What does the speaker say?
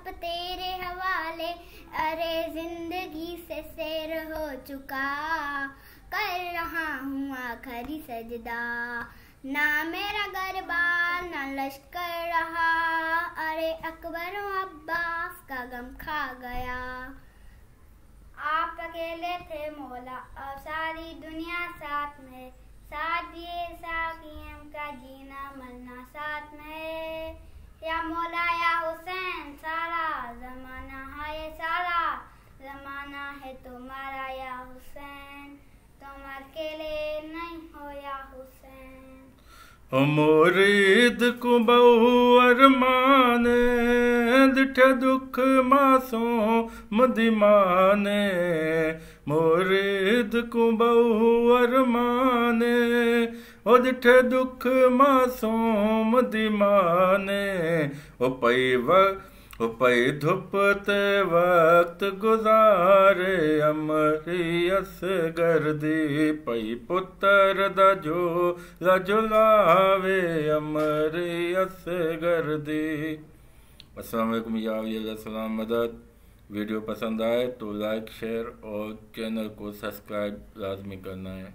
सब तेरे हवाले। अरे जिंदगी से सैर हो चुका, कर रहा हूँ आखिरी सजदा। ना मेरा गरबार ना लश्कर रहा, अरे अकबर अब्बास का गम खा गया। आप अकेले थे मौला और सारी दुनिया साथ में, साथ दिए साकियम का जीना मरना साथ में। या मौला या हुसैन सारा जमाना है, ये सारा जमाना है तुम्हारा या हुसैन, तुम अकेले नहीं हो या हुसैन। मुरीद को बहु अरमाने, दिठे दुख मासों मदिमाने। मुरीद को बहु अरमाने, ओ दिठे दुख मासों मदिमाने। ओ पई धुप ते वक्त गुजारे, अमरी असगर दी पई पुत्र दा जुलावे, अमरी असगर दी। अस्सलाम वालेकुम या सलाम मदद। वीडियो पसंद आए तो लाइक शेयर और चैनल को सब्सक्राइब लाजमी करना है।